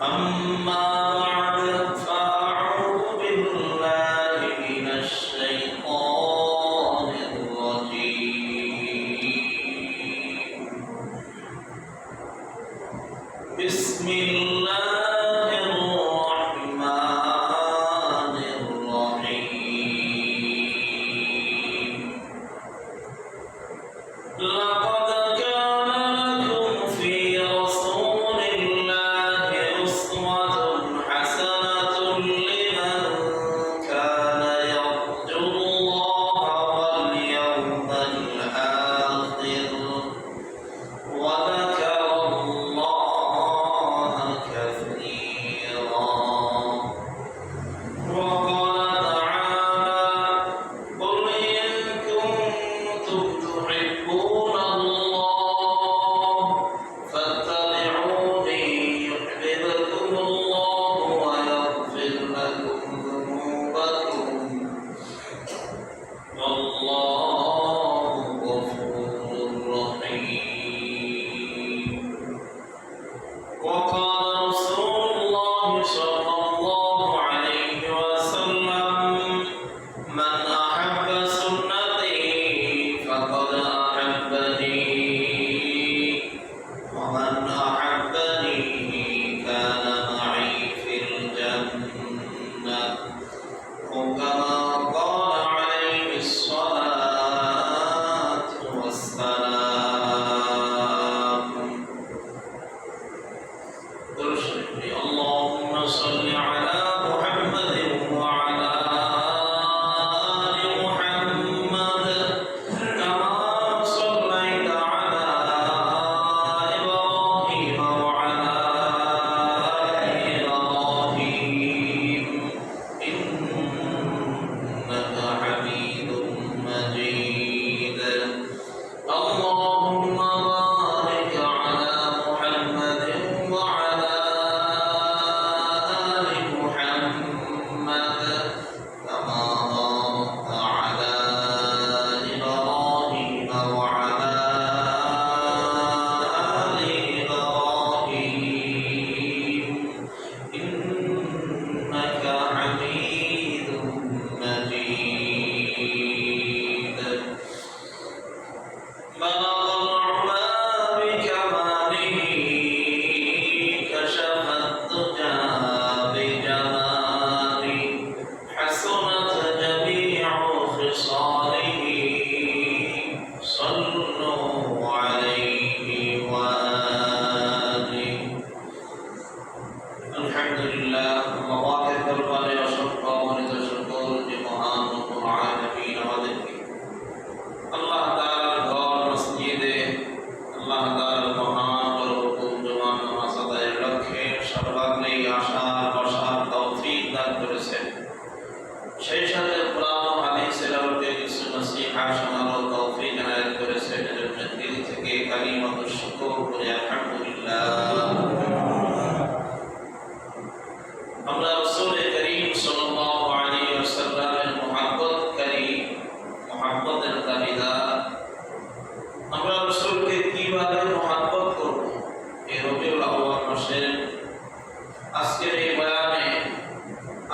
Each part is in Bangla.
أما بعد فأعوذ بالله من الشيطان الرجيم بسم الله الرحمن الرحيم لقد كان لكم في رسول الله أسوة حسنة لمن كان يرجو الله واليوم الآخر وذكر الله كثيرا وقال تعالى قل إن كنتم تحبون الله فاتبعوني يحببكم الله ويغفر لكم ذنوبكم والله غفور رحيم وقال رسول الله صلى الله عليه وسلم من أحب سنتي فقد أحبني ومن أحبني كان معي في الجنة وكما قال عليه الصلاة والسلام اللهم صل على محمد وعلى آل محمد كما صليت على إبراهيم وعلى آل إبراهيم إنك حميد مجيد اللهم بارك على محمد وعلى آل محمد كما باركت على إبراهيم وعلى آل إبراهيم إنك حميد مجيد بلغ العلا بكماله كشف الدجى بجماله حسنت جميع خصاله صلوا عليه وآله الحمد لله مواقف القرآن وشكر ونتشكر لمهان العالمين وذكر আল্লাহ তাআলার ঘর মসজিদে আল্লাহ তাআলার মহান বরকত জমান নামাজ আদায়ের লক্ষ্যে সর্বাগ্রে আসার বসার তৌফিক দান করেছেন সেই সাথে কোরআন ও হাদিস তেলাওয়াতে কিছু নসিহত শোনার তৌফিক এনায়েত করেছেন এজন্য দিল থেকে কালিমাতুশ শুকর করে আলহামদুলিল্লাহ আমরা রাসূল করিম সাল্লাল্লাহু আলাইহি ওয়াসাল্লামের মুহাব্বতকারী মুহাব্বতের দাবিদার আমরা রাসূলকে কিভাবে মুহাব্বত করব এই রবিউল আউয়াল মাসের আজকের এই বয়ানে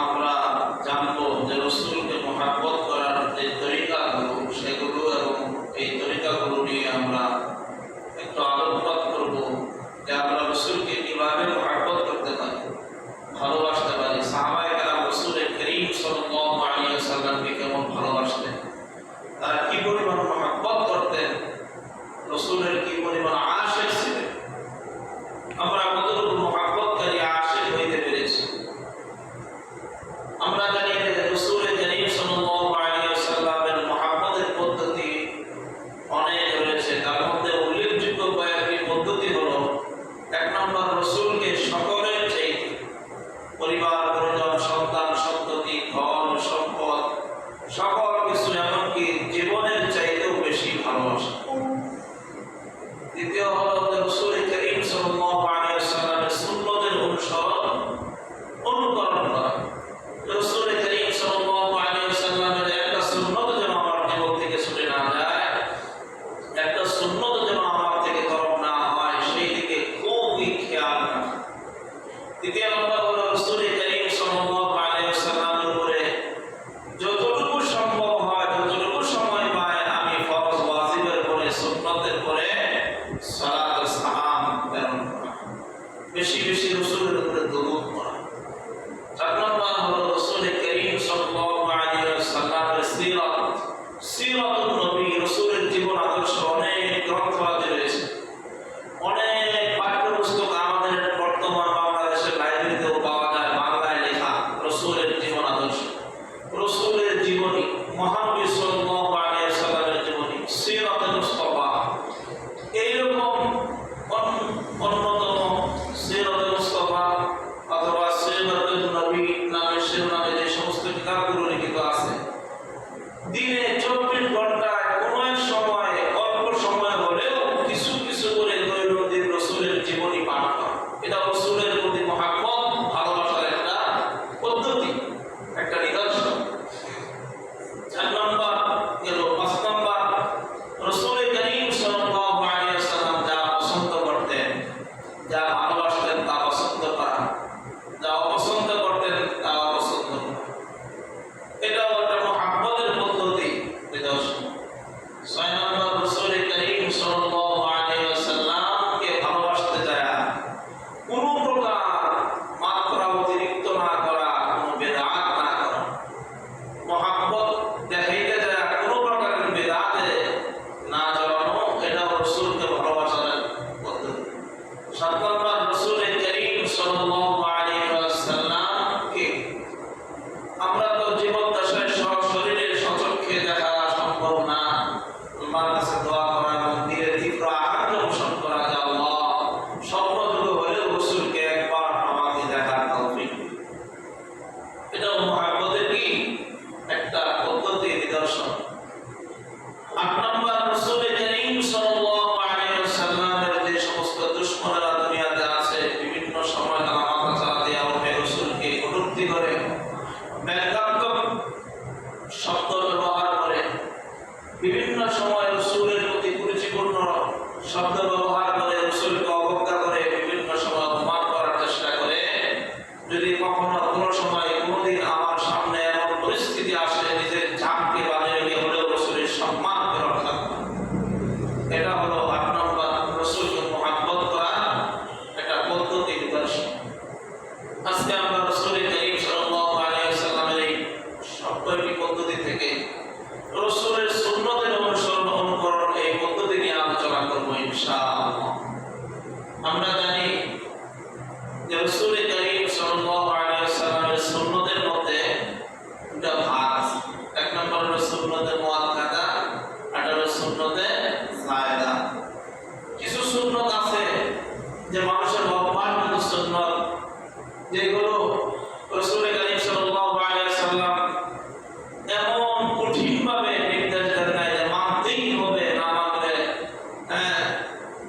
আমরা জানবো যে রাসূলকে মুহাব্বত করার যে তরিকাগুলো সেগুলো এবং এই তরিকাগুলো নিয়ে আমরা একটু আলোকপাত করব যে আমরা রাসূলকে কিভাবে মুহাব্বত করতে পারি ভালোবাসতে পারি সাহাবায়ে কেরাম রাসূল করিম সাল্লাল্লাহু আলাইহি ওয়াসাল্লামকে কেমন ভালোবাসতেন তারা কি পরিমাণ মহব্বত করতেন রাসূলের কি পরিমাণ আশিক ছিলেন আমরা কতটুকু মহব্বতকারী আশিক হইতে পেরেছি দ্বিতীয় নম্বর হলো রাসূল করিম সাল্লাল্লাহু আলাইহি ওয়াসাল্লামের উপরে যতটুকু সম্ভব হয়, যতটুকু সময় পায়, আমি ফরজ ওয়াজিবের পরে সুন্নতের পরে সালাত ও সালাম প্রেরণ করা, বেশি বেশি রাসূলের উপরে দরুদ পড়া। চার নম্বর হলো রাসূল করিম সাল্লাল্লাহু আলাইহি ওয়াসাল্লামের সিরাতুন নবী, রাসূলের জীবন আদর্শ অনেক গ্রন্থ আছে রয়েছে, অনেক পাঠ্যপুস্তক আমাদের বর্তমান বাংলাদেশের লাইব্রেরিতেও পাওয়া যায়, বাংলায় লেখা রাসূলের জীবন আদর্শ, রাসূলের জীবনী, মহানবী সাল্লাল্লাহু আলাইহি ওয়াসাল্লামের জীবনী, সিরাতুল মুস্তাফা। এইরকম অন্যতম সিরাতুল মুস্তাফা অথবা সিরাতুন নবী নামে শিরোনামে যে সমস্ত কিতাবগুলো লিখিত আছে, দিনে 24 ঘন্টায় কোনো এক সময় অল্প সময় হলেও কিছু কিছু করে দৈনন্দিন রাসূলের জীবনী পাঠ করা, এটা রাসূলের প্রতি মহব্বত, ভালোবাসার একটা পদ্ধতি, একটা নিদর্শন। 4 নম্বর গেল। 5 নম্বর, রাসূল করিম সাল্লাল্লাহু আলাইহি ওয়াসাল্লাম যা পছন্দ করতেন, যা ভালোবাসতেন তা পছন্দ করা, যা অপছন্দ করতেন তা অপছন্দ করা, এটাও একটা মহব্বতের পদ্ধতি, নিদর্শন। 6 নম্বর, রাসূল করিম সাল্লাল্লাহু আলাইহি ওয়াসাল্লামকে ভালোবাসতে যায় কোনো প্রকার মাত্রা অতিরিক্ত না করা, কোনো বেদাত না করা, মহব্বত দেখাইতে যায় কোনো প্রকারের বেদাতে না জড়ানো, এটাও রাসূলকে ভালোবাসার পদ্ধতি। 7 নম্বর, রাসূল করিম সাল্লাল্লাহু আলাইহি ওয়াসাল্লামকে আমরা তো জীবদ্দশায় সশরীরে সচক্ষে দেখা সম্ভব না, আল্লাহর কাছে দোয়া করা এবং দিলে তীব্র আকাঙ্ক্ষা পোষণ করা যে আল্লাহ স্বপ্নযোগে হলেও রাসূলকে একবার আমাকে দেখার তৌফিক দিন। এটাও মহব্বতের কি একটা পদ্ধতি, নিদর্শন। 8 নম্বর, রাসূল করিম সাল্লাল্লাহু আলাইহি ওয়াসাল্লামের যে সমস্ত দুশমনেরা দুনিয়াতে আছে, বিভিন্ন সময় তারা মাথা চাড়া দিয়ে ওঠে, রাসূলকে কটূক্তি করে, ব্যঙ্গাত্মক শব্দ ব্যবহার করে, বিভিন্ন সময় রাসূলের প্রতি কুরুচিপূর্ণ শব্দ ব্যবহার করে, রাসূলকে অবজ্ঞা করে, বিভিন্ন সময় অপমান করার চেষ্টা করে। যদি কখনো কোনো সময় কোনোদিন আমার সামনে এমন পরিস্থিতি আসে, নিজের জানকে বানিয়ে নিয়ে হলেও রাসূলের সম্মানকে রক্ষা করা, এটা হলো 8 নম্বর রাসূলকে মহব্বত করার একটা পদ্ধতি, নিদর্শন। আজকে আমরা রাসূল করিম সাল্লাল্লাহু আলাইহি ওয়াসাল্লামের এই সবকটি পদ্ধতি থেকে রাসূলের সুন্নতের অনুসরণ, অনুকরণ, এই পদ্ধতি নিয়ে আলোচনা করব ইনশাআল্লাহ। আমরা জানি যে রাসূল করিম সাল্লাল্লাহু আলাইহি ওয়াসাল্লামের সুন্নতের মধ্যে দুটো ভাগ আছে। 1 নম্বর হলো সুন্নতে মুআক্কাদা, আর হলো সুন্নতে যায়েদা। কিছু সুন্নত আছে যে মানুষের অভ্যাসগত সুন্নত, যেগুলো রাসূল করিম সাল্লাল্লাহু আলাইহি ওয়াসাল্লাম এমন কঠিনভাবে নির্দেশ দেন নাই যে মানতেই হবে, না মানলে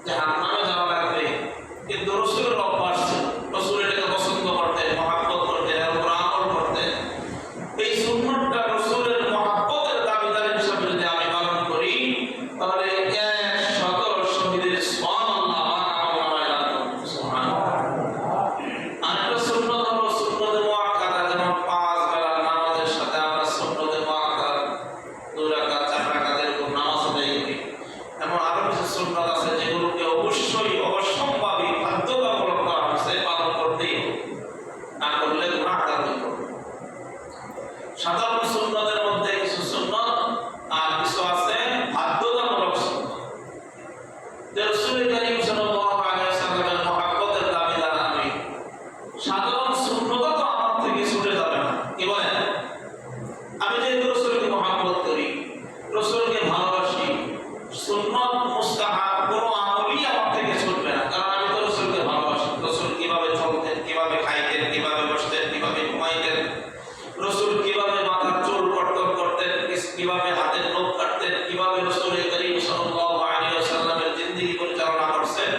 জাহান্নামে যাওয়া লাগবে, কিন্তু রাসূলের অভ্যাস ছিল, রাসূল এটাকে পছন্দ করতেন, মহব্বত করতেন, এর উপর আমল করতেন। এই সুন্নতটা রাসূলের মহব্বতের দাবিদার হিসেবে যদি আমি পালন করি, তাহলে 100 শহীদের সুবহানাল্লাহ আমলনামায় লাগবে। সুবহানাল্লাহ। আরেকটা সুন্নত হলো সুন্নতে মুআক্কাদা, যেমন 5 বেলার নামাজের সাথে আমরা সুন্নতে মুআক্কাদা 2 রাকাত 4 রাকাতের উপর নামাজ আদায় করি। এমন আরো কিছু সুন্নত আছে যেগুলোকে অবশ্যই অবশ্যম্ভাবী বাধ্যতামূলক করা হয়েছে, পালন করতেই হবে, না করলে গুনাহগার হয়ে পড়বে। সাধারণ সুন্নতের মধ্যে কিছু সুন্নত আর কিছু আছে বাধ্যতামূলক সুন্নত, যে রাসূল করিম সাল্লাল্লাহু আলাইহি ওয়াসাল্লামের মহব্বতের দাবিদার আমি। সাধারণ সুন্নত তো আমার থেকে ছুটে যাবে না, কি বলেন? আমি যেহেতু রাসূলকে মহব্বত করি, রাসূলকে ভালোবাসি, সুন্নত মুস্তাহাব কোনো আমলই আমার থেকে ছুটবে না, কারণ আমি তো রাসূলকে ভালোবাসি। রাসূল কিভাবে চলতেন, কিভাবে খাইতেন, কিভাবে বসতেন, কিভাবে ঘুমাইতেন, রাসূল কিভাবে মাথার চুল কর্তন করতেন, কিভাবে হাতের নখ কাটতেন, কিভাবে রাসূল করিম সাল্লাল্লাহু আলাইহি ওয়াসাল্লামের জিন্দেগি পরিচালনা করছেন,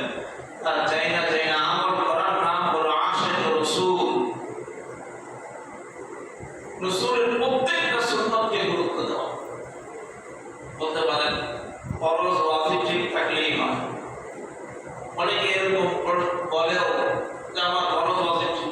তার চাই না আমল করার নাম হলো আশিক রাসূল। রাসূলের প্রত্যেকটা সুন্নতকে গুরুত্ব দেওয়া। বলতে পারেন ফরজ ওয়াজিব ঠিক থাকলেই হয়। অনেকে এরকম বলেও যে আমার ফরজ ওয়াজিব ঠিক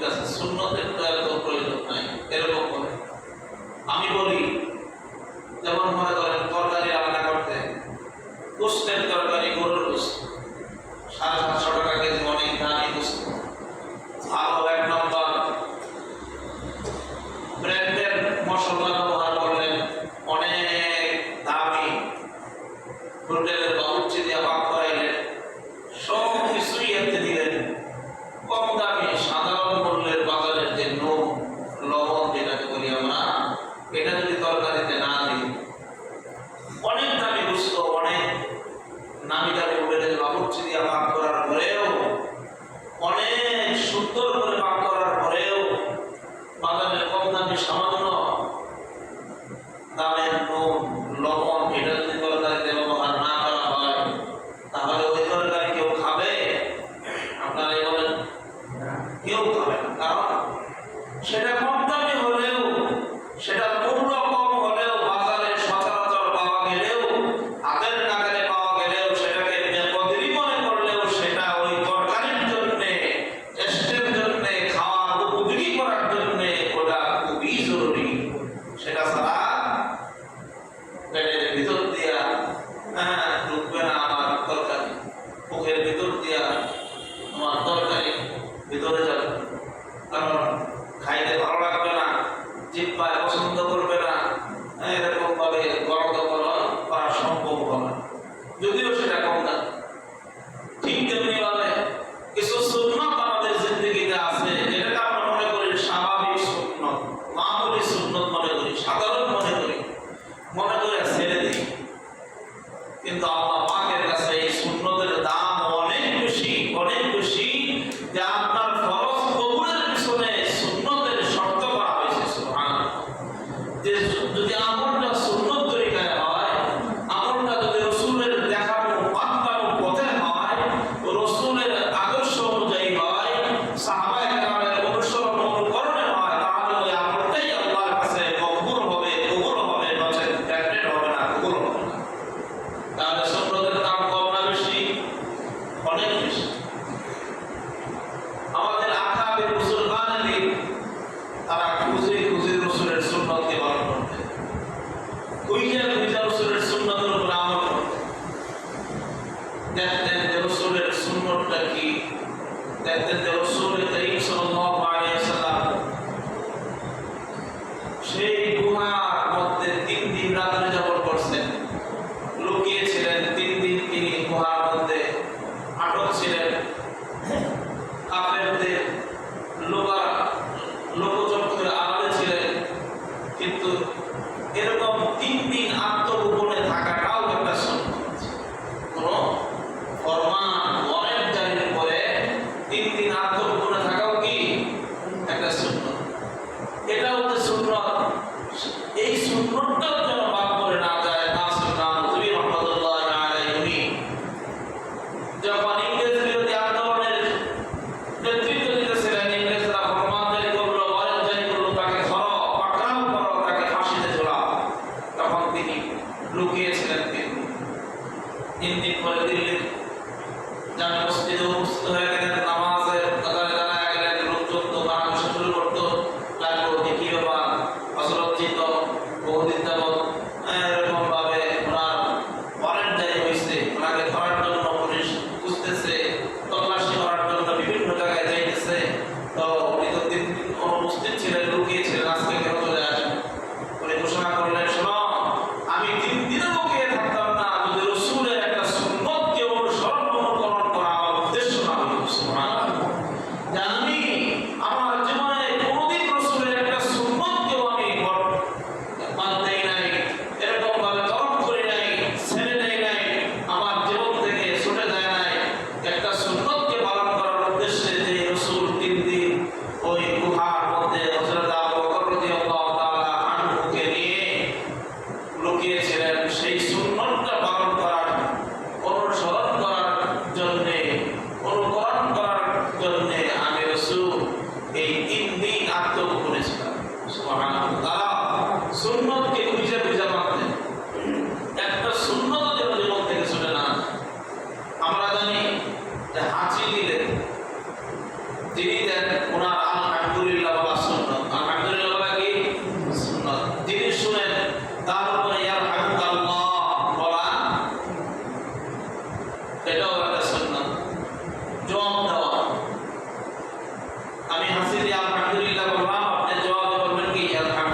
কারণ সেটা কম দামি হলেও, সেটা মূল্য কম হলেও, বাজারে সচরাচর পাওয়া গেলেও, হাতের নাগালে পাওয়া গেলেও, সেটাকে বেকদরি মনে করলেও, সেটা ওই তরকারির জন্য, টেস্টের জন্য, খাওয়ার উপযোগী করার জন্য ওটা খুবই জরুরি। সেটা ছাড়া পেটের ভিতর দিয়া ঢুকবে না আমার তরকারি, মুখের ভিতর দিয়া আমার তরকারি ভিতরে যাবে, কারণ খাইতে ভালো লাগবে না, জিহ্বায় পছন্দ করবে না, এরকম ভাবে গরম করা সম্ভব হবে না, যদিও সেটা কম দাম। ঠিক তেমনি ভাবে কিছু সুন্নত আমাদের জিন্দগিতে আছে, যেটাকে আমরা মনে করি স্বাভাবিক সুন্নত, মামুলি সুন্নত মনে করি, সাধারণ মনে করে ছেড়ে দিই। কিন্তু আল্লাহ পাকের কাছে এই সুন্নতের দাম অনেক বেশি, অনেক বেশি, যে আপনার ফরজ কবুলের পিছনে সুন্নতের শর্ত করা হয়েছে। সুবহানাল্লাহ। যে যদি আমলটা সুন্নত তরিকায় হয়, আমলটা যদি রাসূলের দেখানো বাতলানো পথে হয়, রাসূলের আদর্শ অনুযায়ী হয়, সাহাবায়ে কেরামের অনুসরণ অনুকরণে হয়, তাহলে ওই আমলটাই আল্লাহর কাছে মকবুল হবে, কবুল হবে, নচেত গ্রান্টেড হবে না, কবুল হবে না। তাহলে সুন্নতের দাম কম না বেশি? অনেক বেশি। আমাদের আকাবের মুসলমানদের তারা খুঁজে খুঁজে রাসূলের সুন্নতকে পালন করতেন, খুঁজে খুঁজে রাসূলের সুন্নতের উপর আমল করতেন। দেখতেন যে রাসূলের সুন্নতটা কি, দেখতেন যে রাসূল করিম সাল্লাল্লাহু আলাইহি ওয়াসাল্লাম সেই গুহার মধ্যে 3 দিন রাত্রি যাপন করছেন, লুকিয়েছিলেন 3 দিন তিনি গুহার মধ্যে আটক ছিলেন। কাফেরদের লোকচক্ষুর আড়ালে ছিলেন, কিন্তু এরকম 3 দিন আত্মগোপনে থাকাটাও একটা সুন্নত। কোন ফরমান ওয়ারেন্ট জারির পরে 3 দিন আত্মগোপনে থাকাও কি একটা সুন্নত। এটা হচ্ছে সুন্নত। এই সুন্নতটাও যেন বাদ করে না যায়। নাসির নানভী রাহমাতুল্লাহি আলাইহি যখন ইংরেজ বিরোধী আন্দোলনের নেতৃত্ব দিতেছিলেন, ইংরেজরা ফরমান জারি করলো, ওয়ারেন্ট জারি করলো, তাকে ধরো, পাকড়াও করো, তাকে ফাঁসিতে ঝোলাও, তখন তিনি লুকিয়েছিলেন। 3 দিন পরে দিল্লির জামে মসজিদে উপস্থিত হয়ে গেলেন, নামাজের কাতারে দাঁড়ায় গেলেন, লোকজন তো গান শুরু করতো, লাগলো কি ব্যাপার, অসলজ্জিত বহুদিন যাবৎ এরকম ভাবে ওনার ওয়ারেন্ট জারি হয়েছে, ওনাকে ধরার জন্য পুলিশ খুঁজতেছে, তল্লাশি করার জন্য বিভিন্ন জায়গায় যাইতেছে। তো উনি তো 3 দিন অনুপস্থিত ছিলেন, লুকিয়েছিলেন, আজকে কেন চলে আসেন? উনি ঘোষণা করলেন, শোনো, আমি 3 দিনও লুকিয়ে থাকতাম না যদি রাসূলের একটা সুন্নতকে অনুসরণ অনুকরণ করা আমার উদ্দেশ্য না হতো। সুবহানাল্লাহ। যে আমি আমার জীবনে কোনোদিন রাসূলের একটা সুন্নতকেও আমি বাদ দেই নাই, এরকম ভাবে তরক করি নাই, ছেড়ে দেই নাই, আমার জীবন থেকে ছুটে যায় নাই। একটা সুন্নতকে পালন করার উদ্দেশ্যে যে রাসূল 3 দিন ওই গুহার মধ্যে হযরত আবু বকর রাদিয়াল্লাহু তাআলা আনহুকে নিয়ে লুকিয়েছিলেন, সেই সুন্নতটা পালন করার, অনুসরণ করার জন্য, অনুকরণ করার জন্য আমি রাসূল এই 3 দিন আত্মগোপনে ছিলাম। সুবহানাল্লাহ। তারা সুন্নতকে খুঁজে খুঁজে মানতেন, একটা সুন্নত যেন জীবন থেকে ছুটে না। আমরা জানি যে হাঁচি দিলে যিনি দেন ওনার আলহামদুলিল্লাহ বলা সুন্নত, আলহামদুলিল্লাহ বলা কি সুন্নত। যিনি শুনেন তার উপরে ইয়ারহামুকাল্লাহ বলা, এটাও একটা সুন্নত। জবাব দেওয়া, আমি হাসি দিয়ে আলহামদুলিল্লাহ বললাম, আপনি জবাব বলবেন কি আলহামদুলিল্লাহ।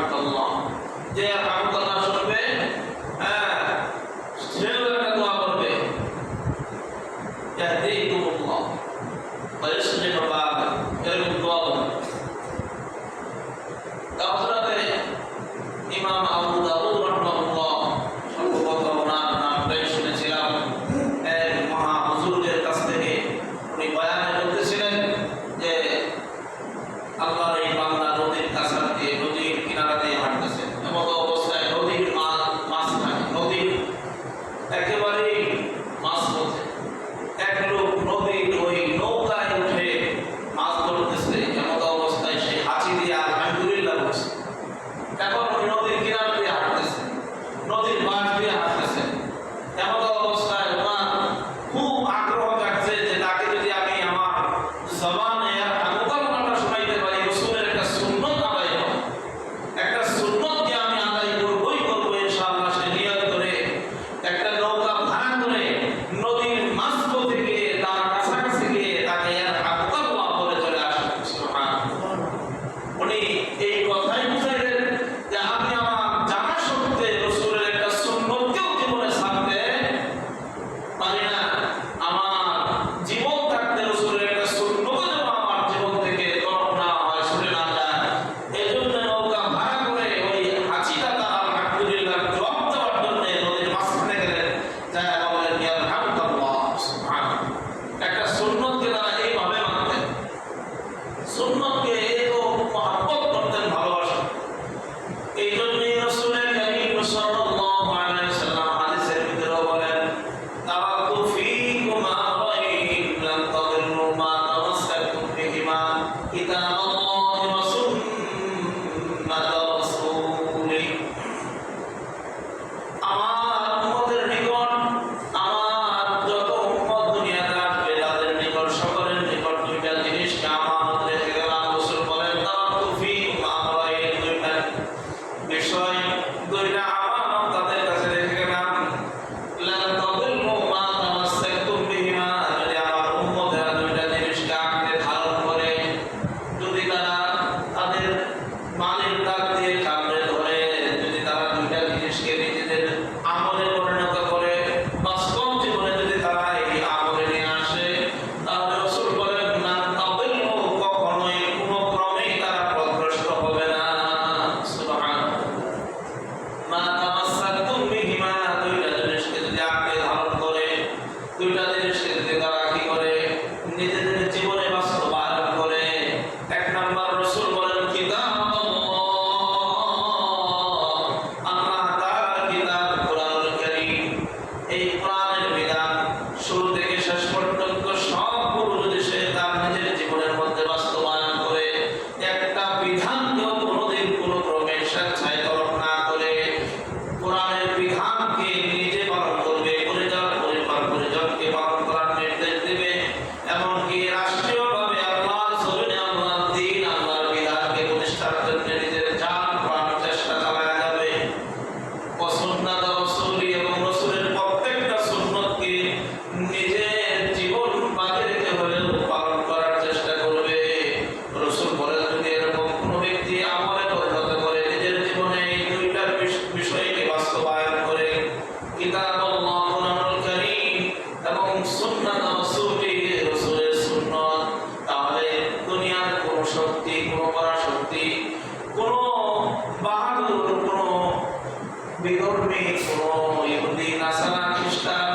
কিতাবাল্লাহি ওয়া সুন্নাত রাসূলিহি। আমার উম্মতের নিকট, আমার যত উম্মত দুনিয়াতে আসবে তাদের নিকট, সকলের নিকট দুইটা জিনিসকে আমানত রেখে গেলাম। রাসূল বলেন, তারাকতু ফীকুম আমরাইন, দুইটা বিষয়, দুইটা আমানত তাদের কাছে রেখে গেলাম। লান তাদিল্লু মা তামাসসাকতুম বিহিমা, যদি আমার উম্মতেরা দুইটা জিনিসকে আঁকড়ে ধারণ করে, যদি তারা তাদের মালিক ডাক দিয়ে কামড়ে ধরে, যদি তারা দুইটা জিনিসকে নিজেদের আমলে পরিণত করে, বাস্তব জীবনে যদি তারা এই আমলে নিয়ে আসে, তাহলে রাসূল বলেন, লান তাদিল্লু, কখনোই কোনো ক্রমেই তারা পথভ্রষ্ট হবে না। সুবহানাল্লাহ। মা তামাসসাকতুম বিহিমা, দুইটা জিনিসকে যদি আঁকড়ে ধারণ করে, দুইটা জিনিসকে যদি তারা কি করে, নিজেদের জীবনে বাস্তবায়ন করে। এক নাম্বার রাসূল বলেন কিতাবাল্লাহ, আল্লাহ তাআলার কিতাব কোরআনুল কারীম। এই কোরআনের বিধান শুরু থেকে শেষ পর্যন্ত সবগুলো যদি সে তার নিজের জীবনের মধ্যে বাস্তবায়ন করে, একটা বিধানকেও কোনোদিন কোনো ক্রমে স্বেচ্ছায় পালন না করে, কোরআনের বিধানকে নিজে পালন করবে, পরিজনকে পালন করার নির্দেশ দেবে, এমনকি রাষ্ট্রীয়ভাবে আল্লাহর জমিনে আল্লাহর দ্বীন, আল্লাহর বিধানকে প্রতিষ্ঠার জন্য নিজের জান প্রাণ চেষ্টা চালায়া যাবে। সুন্নাত রাসূলি, এবং রাসূলের প্রত্যেকটা সুন্নতকে নিজের জীবন বাজি রেখে হলেও পালন করার চেষ্টা করবে। রাসূল বলেন, যদি এরকম কোনো ব্যক্তি আমলে পরিণত করে, নিজের জীবনে এই দুইটা বিষয়কে বাস্তবায়ন করে, কিতাবাল্লাহ কোরআনুল কারীম এবং সুন্নাত রাসূলি, রাসূলের সুন্নাত, তাহলে দুনিয়ার কোনো শক্তি, কোনো পরাশক্তি, কোনো বাহাদুর, কোনো বিধর্মী, কোনো ইহুদি, নাসারা, খ্রিস্টান,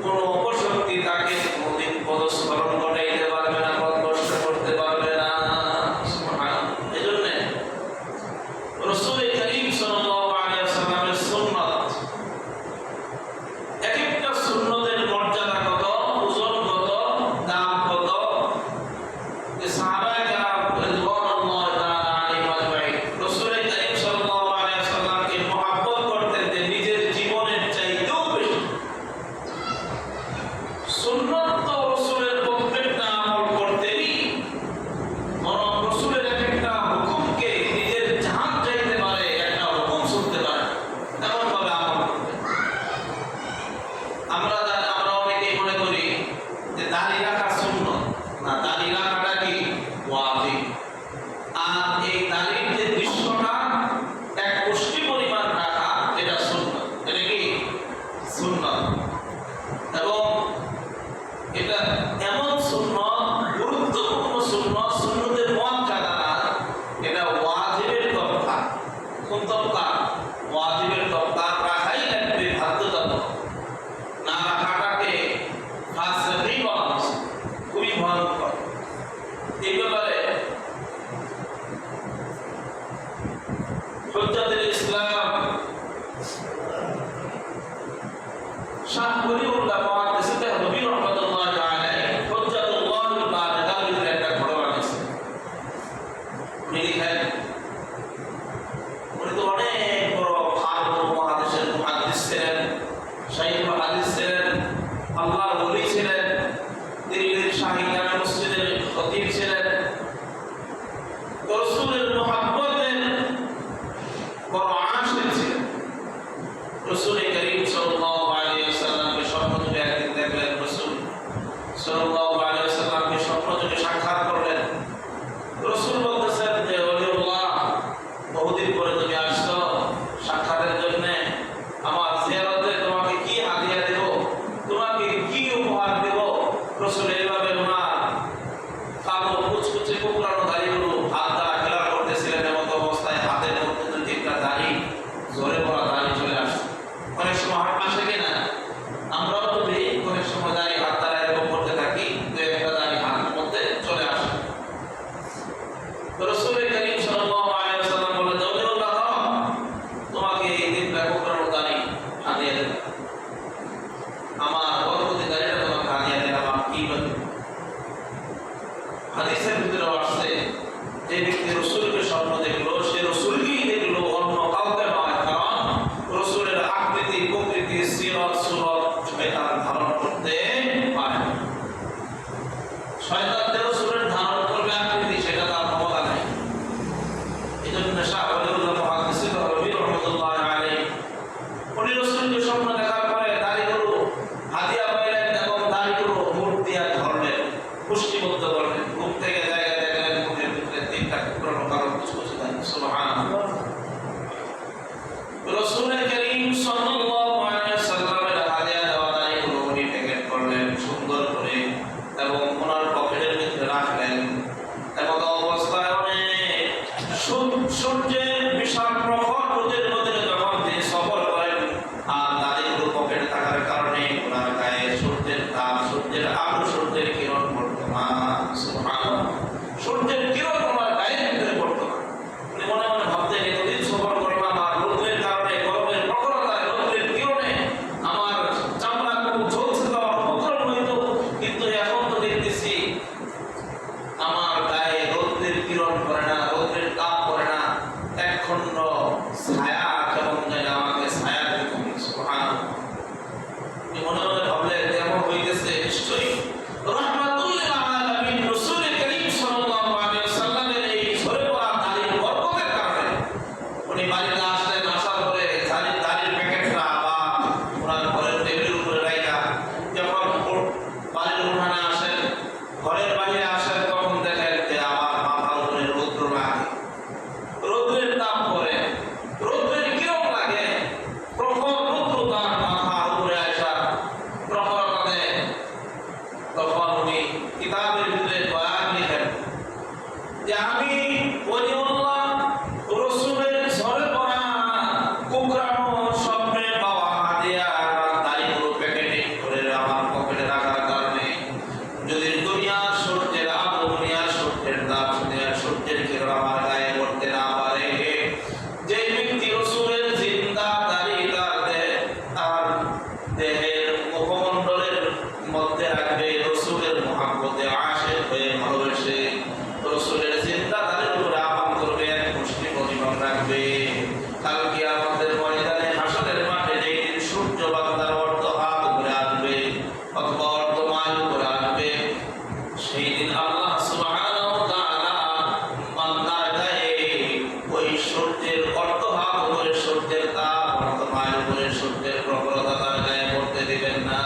কোনো অপশক্তি তাকে কোনোদিন পদস্খলন ঘটাইতে পারবে না, পথভ্রষ্ট করতে পারবে না। সুবহানাল্লাহ। এজন্য রাসূল কারীম সাল্লাল্লাহু আলাইহি ওয়াসাল্লামের সুন্নাত, এক একটা সুন্নতের মর্যাদা কত, ওজন কত, দাম কত, সাহাবায়ে কেরাম রাদিয়াল্লাহু তাআলা আলাইহিম আজমাইন রাসূল কারীম সাল্লাল্লাহু আলাইহি ওয়াসাল্লামকে মহব্বত করতেন যে নিজের জীবনের চাইতেও বেশি। সুন্নাত তো রাসূলের প্রত্যেকটা আমল করতেনই, বরং রাসূলের এক একটা হুকুমকে নিজের জান চাইতে পারে, একটা হুকুম শুনতে পারে, এমন ভাবে আমল করতেন। আমরা অনেকেই মনে করি যে দাড়ি রাখা সুন্নাত, না, দাড়ি রাখাটা কি ওয়াজিব। আর এই দাড়ির যে দৃশ্যটা এক পুষ্টি পরিমাণ রাখা, এটা সুন্নাত, এটা কি সুন্নাত। এবং এটা এমন সুন্নাত, গুরুত্বপূর্ণ সুন্নাত, সুন্নতের মর্যাদা না, এটা ওয়াজিবের তরফা। কোন তরফা? ওয়াজিবের তরফা, রাখাই লাগবে, বাধ্যতামূলক। না রাখাটাকে ফাসিকি বলা হয়েছে, খুবই ভয়ঙ্কর। এই ব্যাপারে হুজ্জাতুল ইসলাম শাহ ওলিউল্লাহ মুহাদ্দিস দেহলভী রাহমাতুল্লাহি আলাইহি হুজ্জাতুল্লাহিল বালিগার ভিতরে একটা ঘটনা আছে। উনি লিখেন, উনি তো অনেক বড় ভালো মহাদেশের মুহাদ্দিস ছিলেন, শাইখুল হাদিস ছিলেন, আল্লাহর ওলি ছিলেন, দিল্লির শাহী জামে মসজিদের খতিব ছিলেন, রাসূলের মুহাব্বতের বড় আশিক ছিলেন। রাসূল কারীম সাল্লাল্লাহু আলাইহি ওয়াসাল্লামকে স্বপ্নযোগে একদিন দেখলেন। রাসূল সাল্লাল্লাহু আলাইহি ওয়াসাল্লামকে স্বপ্নযোগে সাক্ষাৎ করলেন। রাসূল বলতেছেন যে ওলিউল্লাহ সূর্যের বিশাল প্রখর রোদের মধ্যে যখন তিনি সফর করেন আর দাড়িগুলো পকেটে থাকার কারণে ওনার গায়ে সূর্যের তাপ, সূর্যের আলো, সূর্যের কিরণ পড়তো না। সুবহানাল্লাহ, সূর্যের কিরণ ওনার গায়ের ভিতরে পড়তো না। উনি মনে মনে ভাবতেন এতদিন সফর করলাম আর রোদের কারণে, গরমের প্রখরতায়, রোদের কিরণে আমার চামড়া খুব ঝলসে যাওয়ার উপক্রম হইতো, কিন্তু এখন তো দেখতেছি আমার গায়ে রোদের কিরণ পড়ে না, রোদের তাপ পড়ে না, একখণ্ড ছায়া কেমন জানি আমাকে ছায়া দেখুন। সুবহানাল্লাহ, মনে মনে ভাবলে কেমন হইতেছে, নিশ্চয়ই রাহমাতুল লিল আলামিন রাসূল করিম সাল্লাল্লাহু আলাইহি ওয়াসাল্লামের এই ঝরে পড়া দাড়ির বরকতের কারণে উনি বাড়িতে আসলেন। আসার পরে দাড়ির প্যাকেটটা বা ওনার ঘরের টেবিলের উপরে রাখা, যখন বাড়ির উঠানে আসেন, ঘরের বাইরে আসেন, তখন দেখেন যে আমার মাথার উপরে রৌদ্র লাগে, রৌদ্রের তাপ পড়ে, রৌদ্রের কিরণ লাগে, প্রখর রৌদ্র তার মাথার উপরে আসা প্রখরতাতে তখন উনি কিতাবের ভিতরে বয়ান লিখেন যে আমি ওলিউল্লাহ রাসূলের ঝরে পড়া কুকরানো স্বপ্নের পাওয়া হাদিয়া আর দাড়িগুলো প্যাকেটে করে আমার পকেটে রাখার কারণে যদি দুনিয়ার সূর্যের আলো, দুনিয়ার সূর্যের তাপ, দুনিয়ার সূর্যের কিরণ আমার গায়ে পড়তে না পারে, যে ব্যক্তি রাসূলের জিন্দা দাড়ি তার দেহের মুখমণ্ডলের মধ্যে রাখবে, রাসূলের মহব্বতে আশিক হয়ে ভালোবেসে রাসূলের জিন্দা দাড়ির উপরে আমল করবে, এক মুষ্টি পরিমাণ রাখবে, কাল কিয়ামতের ময়দানে হাসরের মাঠে যেদিন সূর্য বান্দার অর্ধ হাত উপরে আসবে অথবা অর্ধ মাইল উপরে আসবে, সেই দিন আল্লাহ সুবহানাহু ওয়া তাআলা বান্দার গায়ে ওই সূর্যের অর্ধ হাত উপরে সূর্যের তাপ, অর্ধ মাইল উপরে সূর্যের প্রখরতা তার গায়ে পড়তে দিবেন না।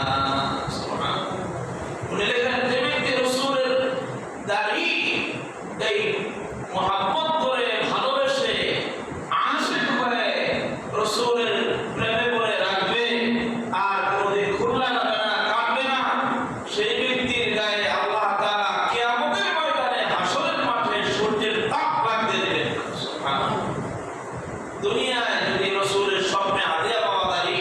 সুবহানাল্লাহ, উনি লেখেন যে ব্যক্তি রাসূলের দাড়ি এই মহব্বত করে ভালোবেসে আশিক হয়ে রাসূলের প্রেমে পড়ে রাখবে আর কোনদিন খুলনা যাবে না, কাটবে না, সেই ব্যক্তির গায়ে আল্লাহ তাআলা কিয়ামতের ময়দানে হাসরের মাঠে সূর্যের তাপ লাগতে দেবেন। সুবহানাল্লাহ, দুনিয়ায় যদি রাসূলের স্বপ্নে হাদিয়া পাওয়া দাড়ি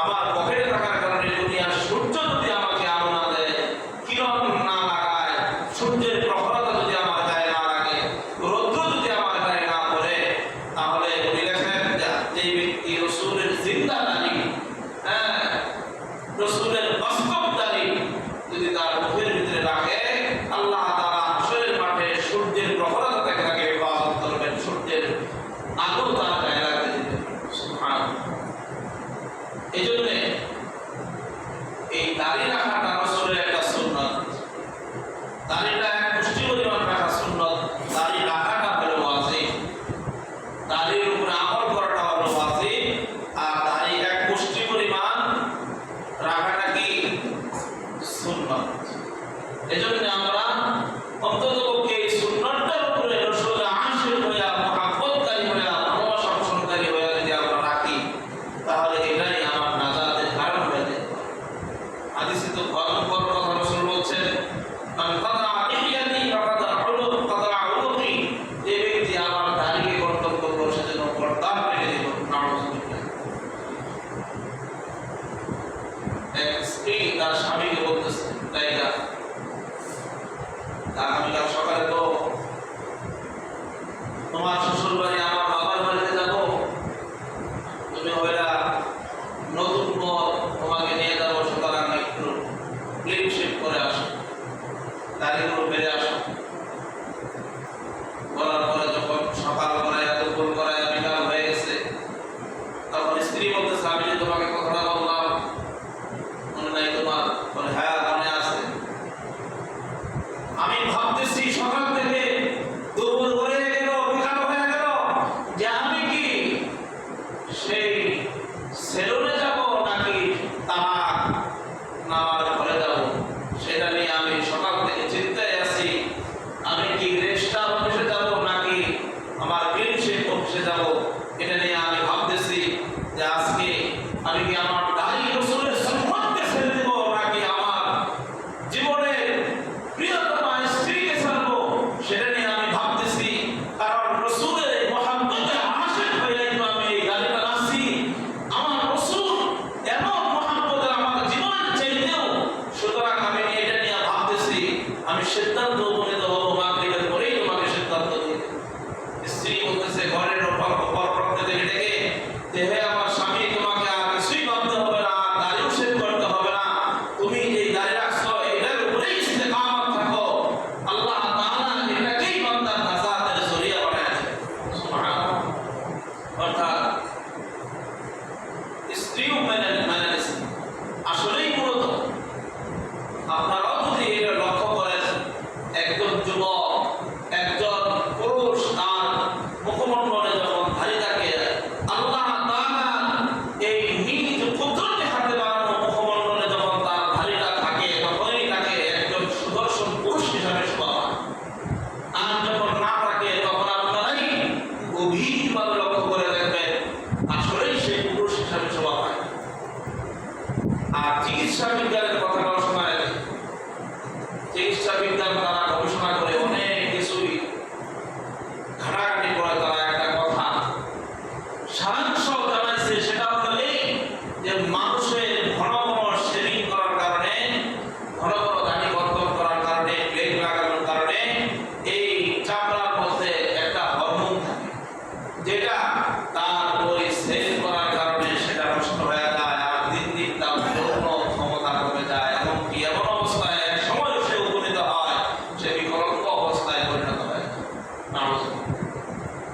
আমার পকেটে থাকার কারণে দুনিয়ার সূর্য যদি আমাকে আলো না দেয়, কিরণ না লাগায়, সূর্যের প্রখরতা যদি আমার গায়ে না লাগে, রৌদ্র যদি আমার গায়ে না পড়ে, তাহলে উনি লেখেন যে ব্যক্তি রাসূলের জিন্দা দাড়ি, রাসূলের বাস্তব দাড়ি যদি তার মুখের ভিতরে রাখে, আল্লাহ তাআলা হাসরের মাঠে সূর্যের প্রখরতা থেকে তাকে হেফাজত করবেন, সূর্যের আলো তার গায়ে লাগতে দিবেন। সুবহানাল্লাহ, এই জন্য এই দাড়ি রাখাটা রাসূলের একটা সুন্নাত, দাড়িটা এক মুষ্টি পরিমাণ রাখা সুন্নাত, দাড়ি রাখাটা হলো ওয়াজিব, দাড়ির উপরে আমল করাটা হলো ওয়াজিব, আর দাড়ি এক মুষ্টি পরিমাণ রাখাটা কি সুন্নাত। এজন্য আমরা অন্ততপক্ষে এই সুন্নাতটার উপরে রাসূলের আশিক হইয়া, মহব্বতকারী হইয়া, ভালোবাসা পোষণকারী হইয়া যদি আমরা রাখি, তাহলে এটাই আমার নাজাতের কারণ হয়ে যায়। হাদিসে তো ভয়ঙ্কর কথা রাসূল বলছেন, মান কাতা ইহয়াতি কাতা উলুকি, যে ব্যক্তি আমার দাড়িকে কর্তব্য করলো সেজন্য পর্দার কেটে দিল। নাউযুবিল্লাহ, এক স্ত্রী তার স্বামীকে বলতেছে, তাইকা আগামীকাল সকালে তো তোমার শ্বশুর বাড়ি আমার বাবার বাড়িতে যাবো, তুমি হইলা নতুন পথ, তোমাকে নিয়ে যাবো, সুতরাং একটু ক্লিন শেভ করে আসো, দাড়িগুলো ফেলে আসো। বলার পরে যখন সকাল করায়, দুপুর করায়, বিকাল হয়ে গেছে, তখন স্ত্রী বলতেছে, আমি যে তোমাকে কথাটা বললাম মনে নাই তোমার? বলে হ্যাঁ মনে আছে। আমি ভাবতেছি সকাল থেকে দুপুর হয়ে গেল, বিকাল হয়ে গেল,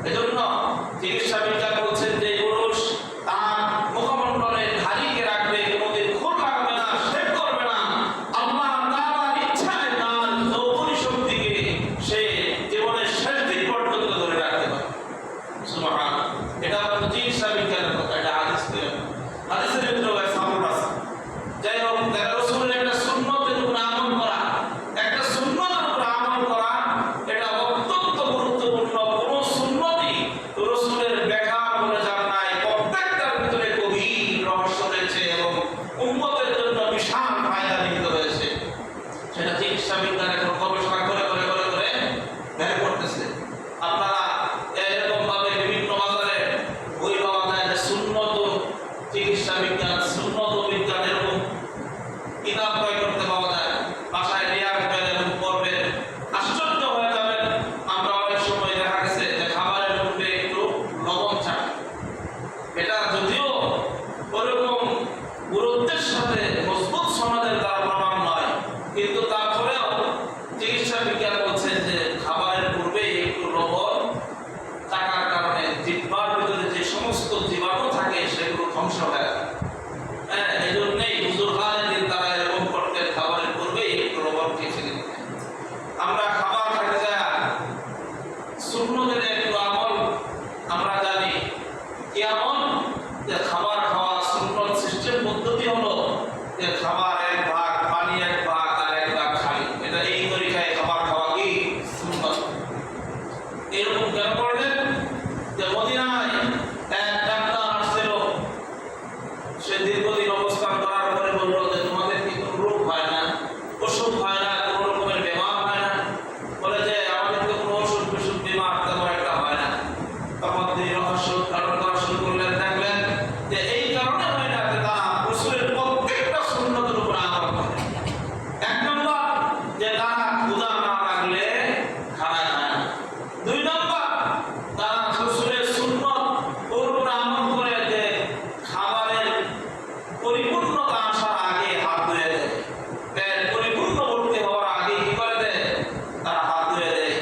এজন্য চিকিৎসা বিজ্ঞান বলছেন যে পুরুষ তার মুখমণ্ডলে ধারিকে রাখবে, কোনোদিন খুর লাগাবে না, শেভ করবে না। আল্লাহ তাআলার ইচ্ছায় তার যৌবনী শক্তিকে সে জীবনের শেষ দিন পর্যন্ত ধরে রাখতে পারে। সুবহানাল্লাহ। এটা হলো চিকিৎসা বিজ্ঞানের কথা, এটা হাদিসের ভিতরে সামনে আছে। যাই হোক, রাসূলের একটা সুন্নতের উপর আমল করা, একটা সুন্নতের উপর আমল করা, এটা অত্যন্ত গুরুত্বপূর্ণ। কোন সুন্নতই রাসূলের বেকার বলে যান নাই, প্রত্যেকটার ভিতরে গভীর রহস্য রয়েছে এবং উম্মতের জন্য বিশাল ফায়দা নিহিত রয়েছে। সেটা চিকিৎসা বিজ্ঞান এখন গবেষণা করে বের করতেছে। আপনারা এরকম ভাবে বিভিন্ন বাজারে বই পাওয়া যায় যে সুন্নত চিকিৎসা বিজ্ঞান, সুন্নত বিজ্ঞান, এরকম কিতাব ক্রয় করতে পাওয়া যায়। বাসায় নিয়ে আসবেন এবং পড়বেন, আশ্চর্য হয়ে যাবেন। আমরা অনেক সময় দেখা গেছে যে খাবারের মধ্যে একটু লবণ চাই, এটা যদিও ওরকম গুরুত্বের সাথে মজবুত সমাজের দ্বারা প্রমাণ নয়, কিন্তু তারপরেও চিকিৎসা বিজ্ঞান বলছেন যে খাবারের পূর্বে একটু লবণ থাকার কারণে জিহ্বার ভিতরে যে সমস্ত জীবাণু থাকে সেগুলো ধ্বংস হয়ে যায়। এই জন্যই হুজুরখানের দিন তারা এরকম করতেন, খাবারের পূর্বে একটু লবণ খেয়েছিলেন। আমরা খাবার খেতে যাই, সুন্নতের একটু আমল আমরা জানি কি আমল, যে খাবার খাওয়া সুন্নত সিস্টেম পদ্ধতি হলো যে খাবার এক ভাগ, পানি এক ভাগ আর এক ভাগ খালি। এটা এই তরিকায় খাবার খাওয়া কি সুন্নত। এরকম কেন করলেন যে মদিনায় এক ডাক্তার আসছিল, সে দীর্ঘদিন অবস্থান করার পরে বলল যে তোমাদের কি কোনো রোগ হয় না, অসুখ হয় না, কোনো রকমের বেমার হয় না? বলে যে আমাদের তো কোনো অসুখ বিসুখ বেমার তেমন একটা হয় না। তখন তিনি রহস্য উদ্ঘাটন করা শুরু করলেন, দেখলেন যে এই কারণে হয় না যে তারা রাসূলের প্রত্যেকটা সুন্নতের উপর আমল করে। এক নম্বর, যে তারা ক্ষুধা না লাগলে খানা খায় না। দুই নম্বর, তারা রাসূলের সুন্নত ওর উপর আমল করে যে খাবারের পরিপূর্ণতা আসার আগে হাত ধুয়ে দেয়, পেট পরিপূর্ণ ভর্তি হওয়ার আগে কি করে দেয়, তারা হাত ধুয়ে দেয়।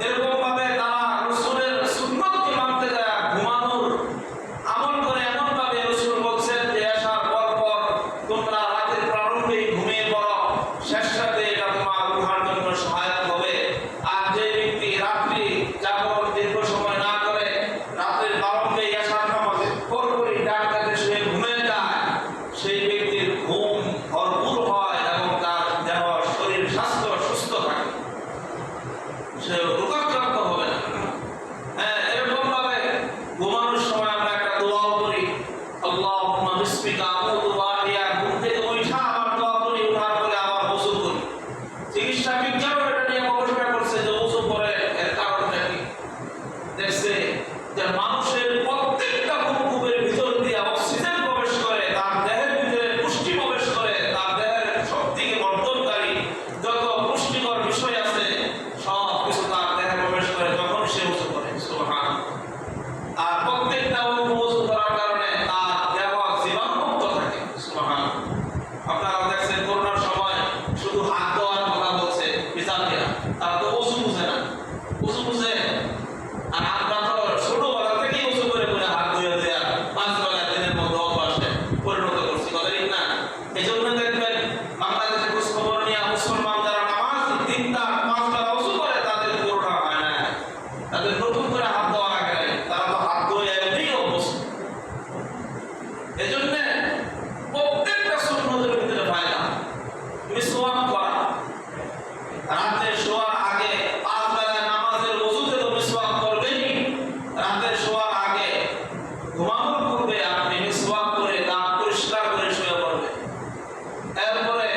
এরকম ভাবে তারা রাসূলের সুন্নতকে মানতে যায় ঘুমানোর আমল করে। এমন ভাবে রাসূল বলছেন যে আসার পর তোমরা রাতের প্রারম্ভেই ঘুমিয়ে পড়ো, শেষ রাতে এটা তোমার উঠার জন্য সহায়ক হবে। আর যে ব্যক্তি রাত্রি জাগরণ দীর্ঘ সময় না করে রাতের প্রারম্ভেই আসার নামাজে পরপরই ডান কাতে শুয়ে ঘুমিয়ে যায়, সেই ব্যক্তির ঘুম ভরপুর হয় এবং তার দেহ শরীর স্বাস্থ্য সুস্থ থাকে, সে রোগাক্রান্ত হবে না। এরকম ভাবে ঘুমানোর সময় আমরা একটা দোয়া করি, আল্লাহুম্মা বিসমিকা আমুতু ওয়া আহইয়া। ঘুম থেকে উঠা আবার দোয়া করি, উঠার পরে আবার ওযু করি। চিকিৎসা বিজ্ঞান এটা নিয়ে গবেষণা করছে যে ওযু করে এর কারণটা কি। দেখছে যে মানুষের প্রত্যেকটা বুকের ভিতর দিয়ে অক্সিজেন প্রবেশ করে, তার দেহের ভিতরে পুষ্টি প্রবেশ করে, তার দেহের শক্তিকে বর্ধনকারী যত পুষ্টিকর বিষয় আছে সব কিছু তার দেহে প্রবেশ করে যখন সে ওযু করে। সুবহানাল্লাহ। আর প্রত্যেকটা ওযু করার কারণে তার দেহ জীবাণুমুক্ত থাকে। সুবহানাল্লাহ। আপনারা দেখছেন করোনার সময় শুধু হাত ধোয়ার কথা বলছে বিচারকেরা, তারা তো ওযু বুঝে না। ওযু বুঝে আর আমরা তো ছোটবেলা থেকেই ওযু করে হাত ধুয়ে দেয়া 5 বেলা দিনের মধ্যে অভ্যাসে পরিণত করছি, কথা ঠিক না? এই জন্য দেখবেন বাংলাদেশে খোঁজ খবর নিয়ে মুসলমান যারা নামাজ 3-5 বেলা ওযু করে তাদের করোনা হয় না, তাদের নতুন করে হাত ধোয়া লাগে না, তারা তো হাত ধুয়ে এমনি অভ্যস্ত। এই জন্য প্রত্যেকটা সুন্নতের ভিতরে ফায়দা। মিসওয়াক করা, রাতে শোয়ার আগে 5 বেলা নামাজের ওযুতে তো মিসওয়াক করবেনই। রাতে শোয়ার আগে ঘুমানোর পূর্বে আপনি মিসওয়াক করে দাঁত পরিষ্কার করে শুয়ে পড়বেন। এরপরে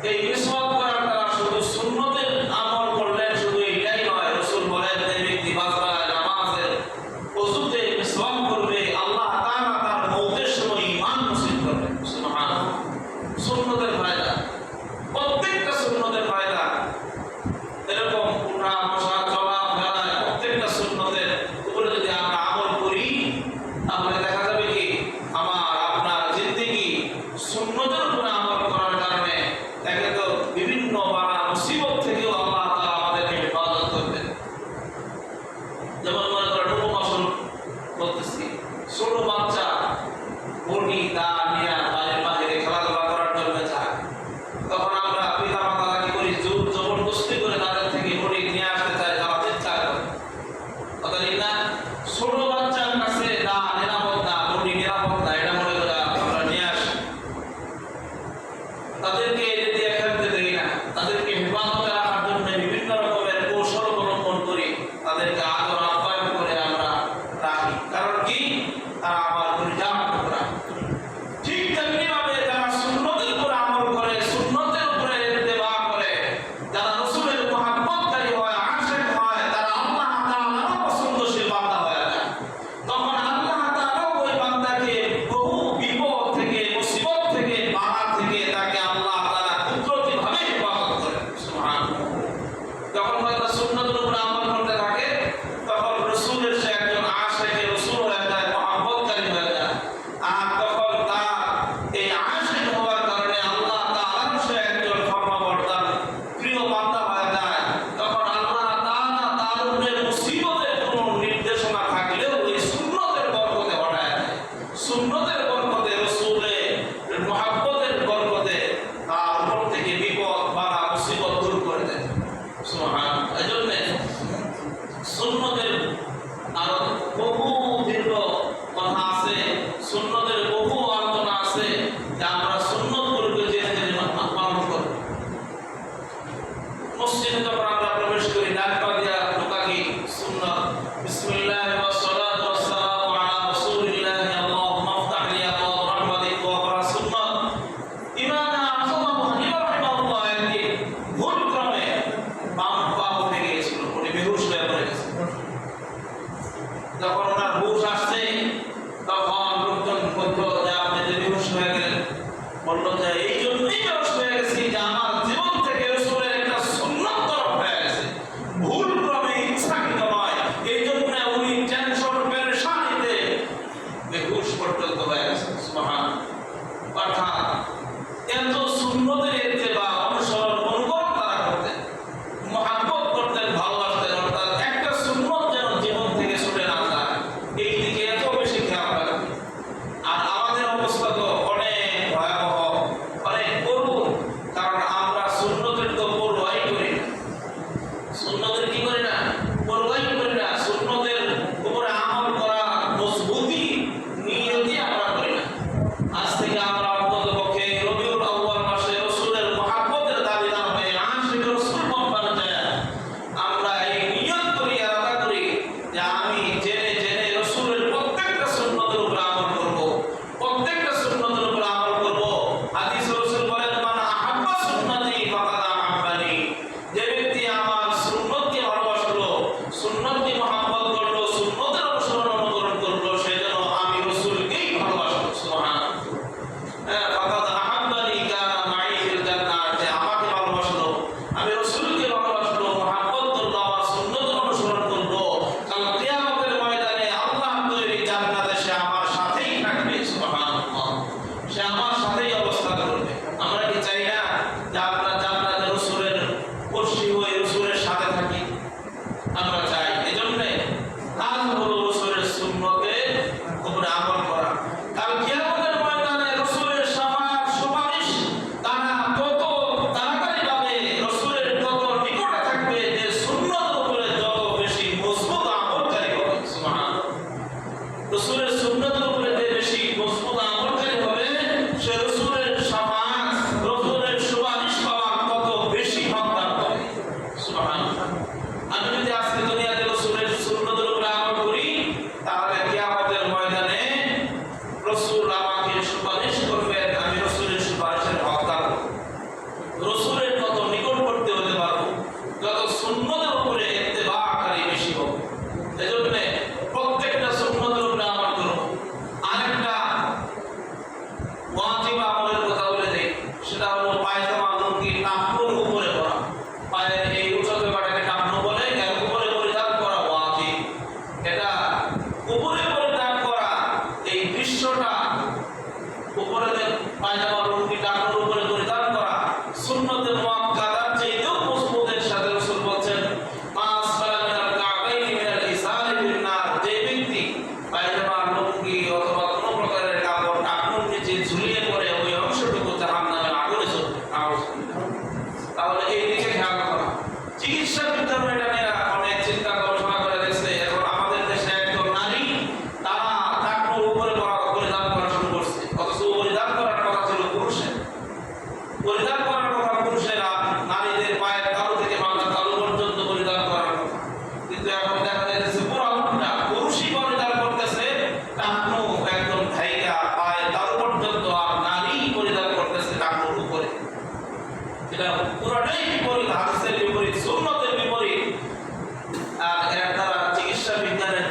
এই মিসওয়াক করার দ্বারা শুধু সুন্নতের আমল করলেন, শুধু এটাই নয়, রাসূল বলেন যে ব্যক্তি 5 বেলা নামাজের ওযুতে মিসওয়াক করবে, আল্লাহ তাআলা তার মওতের সময় ঈমান নসিব করবেন। সুবহানাল্লাহ। সুন্নতের ফায়দা, প্রত্যেকটা সুন্নতের ফায়দা। এরকম উঠা বসা চলা ফেরা প্রত্যেকটা সুন্নতের উপরে যদি আমরা আমল করি, তাহলে দেখা যাবে কি আমার আপনার জিন্দেগি সুন্নতের উপরে আমল করার কারণে একে তো বিভিন্ন বালা মুসিবত থেকেও আল্লাহ তাআলা আমাদেরকে হেফাজত করবেন। যেমন মনে করেন ছোট বাচ্চা বটি দা নিয়ে বাহিরে খেলাধুলা করার জন্য যায়, তখন আমরা পিতা মাতারা কি করি, জোর জবরদস্তি করে তাদের থেকে বটি নিয়ে আসতে চাই, তারা চিৎকার করে। কথা ঠিক না? ছোট বাচ্চার কাছে দা নিরাপদ না, বটি নিরাপদ না, এটা মনে করে আমরা নিয়ে আসি। তাদেরকে এটা দিয়ে খেলতে দেই না, তাদেরকে হেফাজতে রাখার জন্য বিভিন্ন রকমের কৌশল অবলম্বন করি, তাদেরকে আদর আপ্যায়ন করে আমরা রাখি। কারণ কি? তারা আমার পরিচালনা করা। ঠিক তেমনি ভাবে যারা সুন্নতের উপর আমল করে, সুন্নতের উপরে ইত্তেবা করে, যারা রাসূলের মুহাব্বতকারী হয়, আশিক হয়, তারা আল্লাহ তাআলার পছন্দশীল বান্দা হয়ে যায়। তখন আল্লাহ তাআলা ওই বান্দাকে বহু বিপদ থেকে, মুসিবত থেকে, বাধা থেকে তাকে আল্লাহ তাআলা কুদরতিভাবে হেফাজত করে। সুবহানাল্লাহ। যখন বান্দা সুন্নতের উপর আমল করতে থাকে, তখন রাসূলের সে একজন আশিক রাসূল হয়ে যায়, মুহাব্বতকারী হয়ে যায়। আর তখন তার এই আশিক হওয়ার কারণে আল্লাহ তাআলার সে একজন ফরমাবর্তন প্রিয় বান্দা হয়ে যায়। তখন আল্লাহ তাআলা তার উপরে মুসিবতের কোনো নির্দেশনা থাকলেও ওই সুন্নতের বরকতে হটায় দেয়। সুন্নতের বরকতে, রাসূলের মুহাব্বতের বরকতে তার উপর থেকে বিপদ, বাধা, মুসিবত দূর করে দেয়। সুবহানাল্লাহ। এজন্য সুন্নতের আরো বহু দীর্ঘ কথা আছে, সুন্নতের বহু আলোচনা আছে, যে আমরা সুন্নতগুলোকে জেনে জেনে পালন করব। মসজিদে যখন আমরা প্রবেশ করি, ডান পা দিয়া ঢোকা কি সুন্নাত। বিসমিল্লাহ ওয়া সালাতু ওয়া সালামু আলা রাসূলিল্লাহ, আল্লাহুম্মা ইফতাহ লি আবওয়াব রাহমাতিক ওয়া বারা সুন্নাত। ইমাম আযম আবু হানিফা রাহিমাহুল্লাহ একদিন ভুল ক্রমে বাম পা উঠে গিয়েছিল, উনি বেহুশ হয়ে পড়ে গেছেন। যখন ওনার হুশ আসছে, তখন লোকজন বলল যে আপনি যে বেহুশ হয়ে গেলেন, বলল যে এই জন্যই বেহুশ হয়ে গেছি যে আমার জীবন থেকে রাসূলের একটা সুন্নাত তরফ হয়ে গেছে, ভুল ক্রমে, ইচ্ছাকৃত নয়। এই জন্য উনি টেনশন, পেরেশানিতে বেহুশ পর্যন্ত হয়ে গেছে। সুবহানাল্লাহ। অর্থাৎ এত সুন্নতের ইত্তেবা, অনুসরণ, অনুকরণ তারা করতেন, মুহাব্বত করতেন, ভালোবাসতেন। অর্থাৎ একটা সুন্নত যেন জীবন থেকে ছুটে না যায়, এই দিকে এত বেশি খেয়াল রাখতেন। আর আমাদের অবস্থা তো অনেক ভয়াবহ, অনেক করুণ। কারণ আমরা সুন্নতের তো পরোয়াই করি না। সুন্নতের কি করি না? পরোয়াই করি না। সুন্নতের উপরে আমল করা মজবুতি, নিয়তি আমরা করি না। আজ থেকে আমরা অন্ততপক্ষে রবিউল আউয়াল মাসে রাসূলের মুহাব্বতের দাবিদার হয়ে আশিক রাসূল বনবার যায় আমরা এই নিয়ত করি, ইরাদা করি যে আমি জেনে জেনে রাসূলের প্রত্যেকটা সুন্নতের উপর আমল করব, প্রত্যেকটা সুন্নতের উপর আমল করব। হাদিস রাসূল বলেন, মান আহাব্বা সুন্নতি ফাকাদ আহাব্বানি। যে ব্যক্তি আমার সুন্নতকে ভালোবাসলো, সুন্নতকে মুহাব্বত করলো, সুন্নতের অনুসরণ অনুকরণ করলো, সে যেন আমি রাসূলকেই ভালোবাসলো। সুবহানাল্লাহ। ফাকাদ আহাব্বানি কানা মাই ফিল জান্নাহ। যে আমাকে ভালোবাসলো, আমি রাসূলকে ভালোবাসলো, মুহাব্বত করলো, আমার সুন্নতের অনুসরণ করলো, কাল কিয়ামতের ময়দানে আল্লাহ তৈরি জান্নাতে সে আমার সাথেই থাকবে। সুবহানাল্লাহ। সে আমার সাথেই অবস্থান করবে। আমরা কি চাই না যে আমরা জান্নাতে রাসূলের বর্ষী হয়ে রাসূলের সাথে থাকি? আমরা চাই। এজন্য কাজ হলো রাসূলের সুন্নতের উপরে আমল করা। কাল কিয়ামতের ময়দানে রাসূলের শাফাআত, সুপারিশ তারা তত তাড়াতাড়ি পাবে, রাসূলের তত নিকটে থাকবে যে সুন্নতের উপরে যত বেশি মজবুত আমলকারী হবে। সুবহানাল্লাহ। রাসূলের সুন্নতের উপরে যে বেশি মজবুত আমলকারী হবে, সে রাসূলের শাফাআত, রাসূলের সুপারিশ পাওয়ার তত বেশি হকদার হবে। সুবহানাল্লাহ। আমি যদি আজকে দুনিয়াতে রাসূলের সুন্নতের উপরে আমল করি, তাহলে কিয়ামতের ময়দানে রাসূল আমাকে সুপারিশ করবেন, আমি রাসূলের সুপারিশের হকদার হব। রাসূলের তত নিকটবর্তী হতে পারবো যত সুন্নতের উপরে ইত্তেবাকারী বেশি হবে। এজন্য প্রত্যেকটা সুন্নতের উপরে আমল করব। আরেকটা ওয়াজিব আমলের কথা বলে দেই, সেটা হলো পায়জামা লুঙ্গি টাকনুর উপরে পরা। পায়ের এই উঁচু বাটাকে টাকনু বলে, এর উপরে পরিধান করা ওয়াজিব। এটা উপরে পরিধান করা, এই দৃশ্যটা উপরে পায়জামা লুঙ্গি টাকনুর উপরে পরিধান করা সুন্নতে মুআক্কাদার চেয়েও মজবুতের সাথে রাসূল বলেন, মা আসফালা মিনাল কাবাইনি মিনাল ইসারি বিন নার। যে ব্যক্তি পায়জামা লুঙ্গি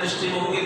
দৃষ্টিভঙ্গি